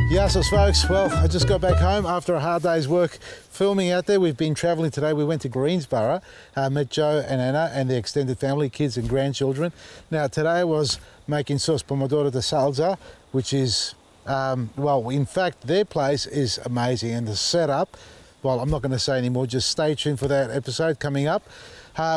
Yes, folks. Well, I just got back home after a hard day's work filming out there. We've been travelling today. We went to Greensborough, met Joe and Anna and the extended family, kids and grandchildren. Now, today was making sauce pomodoro de salsa, which is, well, in fact, their place is amazing. And the setup, well, I'm not going to say anymore. Just stay tuned for that episode coming up.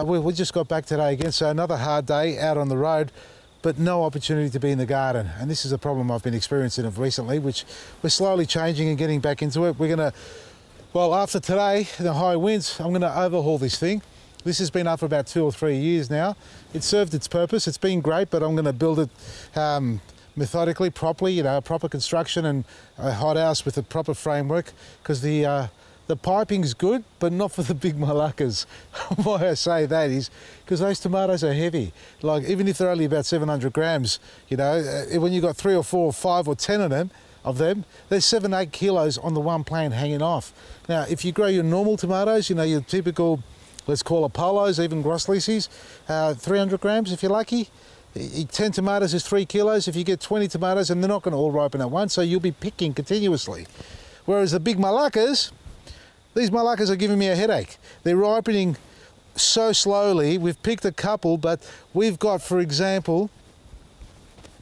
We just got back today again, so another hard day out on the road, but no opportunity to be in the garden. And this is a problem I've been experiencing of recently, which we're slowly changing and getting back into it. We're gonna, well, after today, the high winds, I'm gonna overhaul this thing. This has been up for about 2 or 3 years now. It served its purpose. It's been great, but I'm gonna build it methodically, properly, you know, proper construction and a hothouse with a proper framework, because the piping's good, but not for the big malaccas. Why I say that is because those tomatoes are heavy. Like, even if they're only about 700 grams, you know, when you've got 3 or 4 or 5 or 10 of them, there's 7-8 kilos on the one plant hanging off. Now, if you grow your normal tomatoes, you know, your typical, let's call it polos, even Groslices, 300 grams if you're lucky. 10 tomatoes is 3 kilos. If you get 20 tomatoes, and they're not going to all ripen at once, so you'll be picking continuously. Whereas the big malaccas, these malaccas are giving me a headache. They're ripening so slowly. We've picked a couple, but we've got, for example,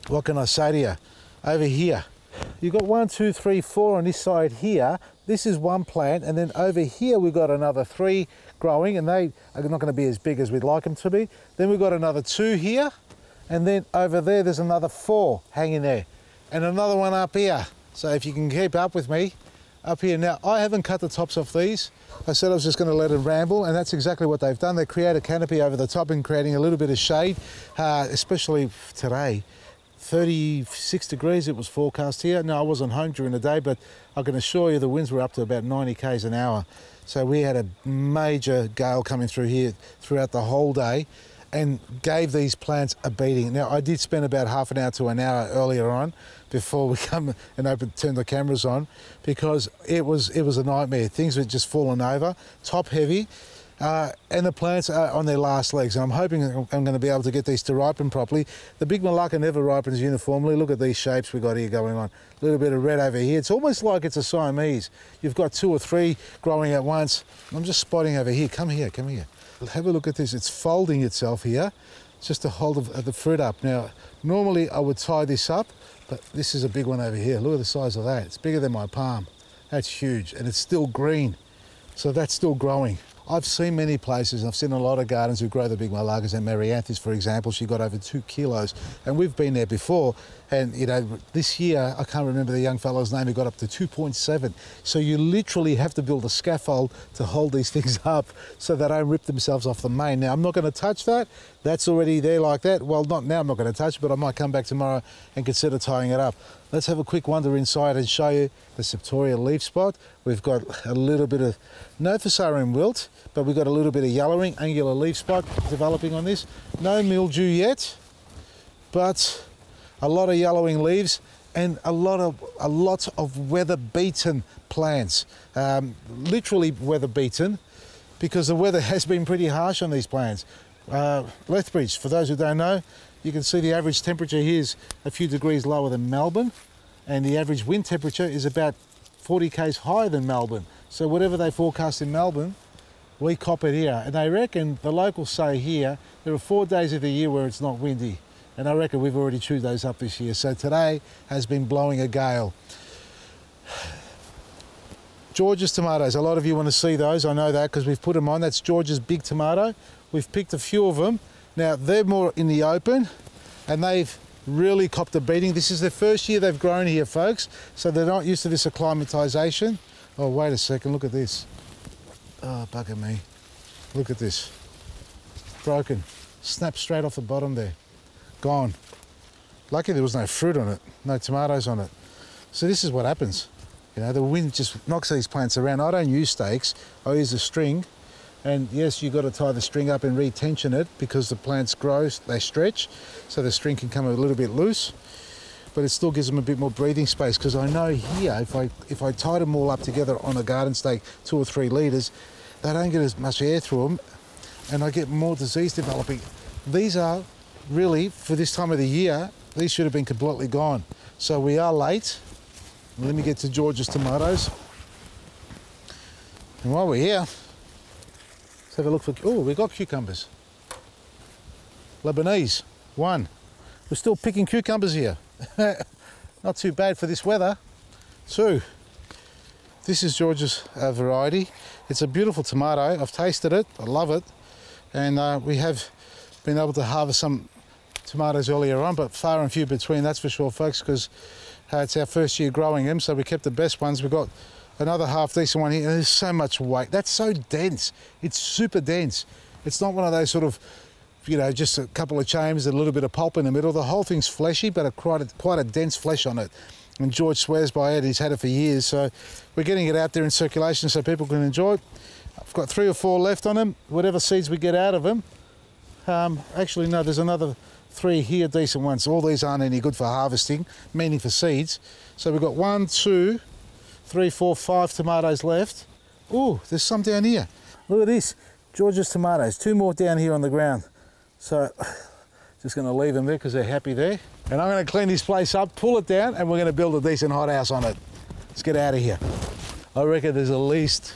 what can I say to you? Over here, you've got 1, 2, 3, 4 on this side here. This is one plant, and then over here we've got another 3 growing, and they are not going to be as big as we'd like them to be. Then we've got another 2 here, and then over there's another 4 hanging there, and another one up here. So if you can keep up with me, up here. Now, I haven't cut the tops off these. I said I was just going to let them ramble, and that's exactly what they've done. They create a canopy over the top and creating a little bit of shade, especially today. 36 degrees it was forecast here. No, I wasn't home during the day, but I can assure you the winds were up to about 90 k's an hour. So we had a major gale coming through here throughout the whole day and gave these plants a beating. Now, I did spend about half an hour to an hour earlier on before we come and turn the cameras on, because it was a nightmare. Things were just falling over, top heavy, and the plants are on their last legs. And I'm hoping I'm going to be able to get these to ripen properly. The big malacca never ripens uniformly. Look at these shapes we've got here going on. A little bit of red over here. It's almost like it's a Siamese. You've got 2 or 3 growing at once. I'm just spotting over here. Come here, come here. Have a look at this. It's folding itself here just to hold the fruit up. Now, normally I would tie this up, but this is a big one over here. Look at the size of that. It's bigger than my palm. That's huge, and it's still green. So that's still growing. I've seen many places, I've seen a lot of gardens who grow the big malaccas, and Marianthus, for example, she got over 2 kilos, and we've been there before. And, you know, this year, I can't remember the young fellow's name, he got up to 2.7. So you literally have to build a scaffold to hold these things up so they don't rip themselves off the main. Now, I'm not going to touch that. That's already there like that. Well, not now, I'm not going to touch it, but I might come back tomorrow and consider tying it up. Let's have a quick wander inside and show you the Septoria leaf spot. We've got a little bit of, no Fusarium wilt, but we've got a little bit of yellowing, angular leaf spot developing on this. No mildew yet, but a lot of yellowing leaves and a lot of weather-beaten plants. Literally weather-beaten, because the weather has been pretty harsh on these plants. Lethbridge, for those who don't know, you can see the average temperature here is a few degrees lower than Melbourne, and the average wind temperature is about 40 k's higher than Melbourne. So whatever they forecast in Melbourne, we cop it here. And they reckon, the locals say here, there are 4 days of the year where it's not windy. And I reckon we've already chewed those up this year. So today has been blowing a gale. George's tomatoes, a lot of you want to see those. I know that because we've put them on. That's George's big tomato. We've picked a few of them. Now, they're more in the open, and they've really copped a beating. This is the first year they've grown here, folks, so they're not used to this acclimatization. Oh, wait a second, look at this. Oh, bugger me. Look at this. Broken. Snapped straight off the bottom there. Gone. Lucky there was no fruit on it, no tomatoes on it. So this is what happens. You know, the wind just knocks these plants around. I don't use stakes, I use a string. And yes, you've got to tie the string up and re-tension it, because the plants grow, they stretch, so the string can come a little bit loose, but it still gives them a bit more breathing space. Because I know here, if I tied them all up together on a garden stake, 2 or 3 litres, they don't get as much air through them, and I get more disease developing. These are really, for this time of the year, these should have been completely gone. So we are late, Let me get to George's tomatoes. And while we're here, let's have a look for, oh, we got cucumbers. Lebanese, 1. We're still picking cucumbers here. Not too bad for this weather. 2. This is George's variety. It's a beautiful tomato. I've tasted it, I love it. And we have been able to harvest some tomatoes earlier on, but far and few between, that's for sure, folks, because it's our first year growing them, so we kept the best ones. We've got another half decent one here. There's so much weight. That's so dense. It's super dense. It's not one of those sort of, you know, just a couple of chambers, a little bit of pulp in the middle. The whole thing's fleshy, but quite a dense flesh on it. And George swears by it. He's had it for years, so we're getting it out there in circulation so people can enjoy it. I've got 3 or 4 left on them. Whatever seeds we get out of them. Actually, no, there's another 3 here, decent ones. All these aren't any good for harvesting, mainly for seeds. So we've got 1, 2, 3, 4, 5 tomatoes left. Oh, there's some down here. Look at this, George's tomatoes. 2 more down here on the ground. So just going to leave them there because they're happy there. And I'm going to clean this place up, pull it down, and we're going to build a decent hothouse on it. Let's get out of here. I reckon there's at least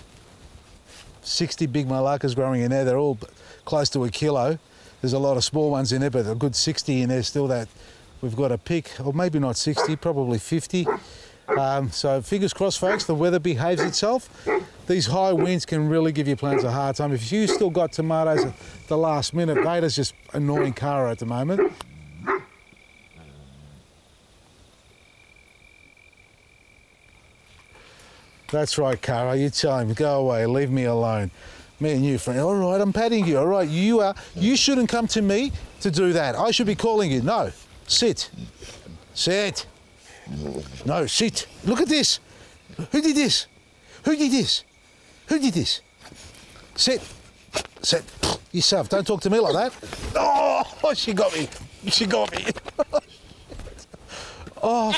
60 big malakas growing in there. They're all close to 1 kilo. There's a lot of small ones in there, but a good 60 in there still that we've got to pick, or maybe not 60, probably 50. So fingers crossed, folks, the weather behaves itself. These high winds can really give your plants a hard time. If you still got tomatoes at the last minute, Vader's just annoying Cara at the moment. That's right, Cara, you tell him, go away, leave me alone. Me and you, friend. All right, I'm patting you. All right, you shouldn't come to me to do that. I should be calling you. No, sit. Sit. No, sit. Look at this. Who did this? Who did this? Who did this? Sit. Sit. Yourself. Don't talk to me like that. Oh, she got me. She got me. Oh,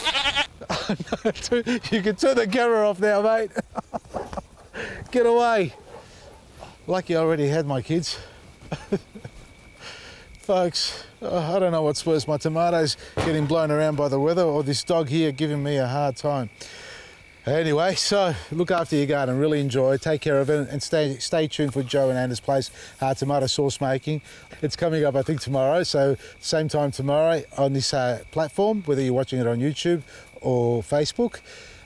no, you can turn the camera off now, mate. Get away. Lucky I already had my kids. Folks, I don't know what's worse, my tomatoes getting blown around by the weather or this dog here giving me a hard time. Anyway, so look after your garden, really enjoy it, take care of it, and stay tuned for Joe and Anna's place, tomato sauce making. It's coming up, I think, tomorrow, so same time tomorrow on this platform, whether you're watching it on YouTube or Facebook.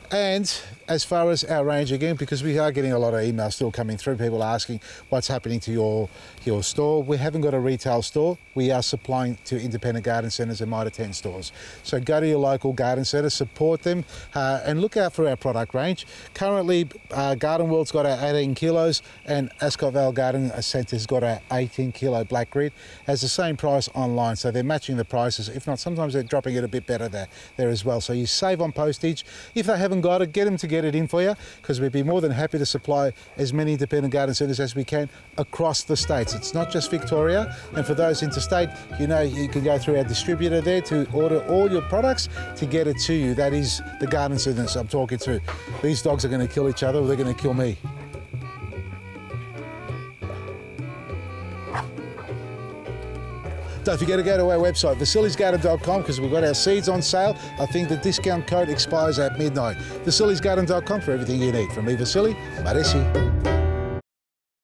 And as far as our range again, because we are getting a lot of emails still coming through, people asking what's happening to your store. We haven't got a retail store. We are supplying to independent garden centres and Mitre 10 stores. So go to your local garden centre, support them, and look out for our product range. Currently, Garden World's got our 18 kilos and Ascot Vale Garden Centre's got our 18 kilo black grit. Has the same price online, so they're matching the prices. If not, sometimes they're dropping it a bit better there as well. So you save on postage. If they haven't got it, get them to get it in for you, because we'd be more than happy to supply as many independent garden centres as we can across the states. It's not just Victoria, and for those interstate, you know, you can go through our distributor there to order all your products to get it to you. That is the garden centres I'm talking to. These dogs are going to kill each other, or they're going to kill me. Don't forget to go to our website, vasilisgarden.com, because we've got our seeds on sale. I think the discount code expires at midnight. vasilisgarden.com for everything you need. From me, Vasili, Maresi.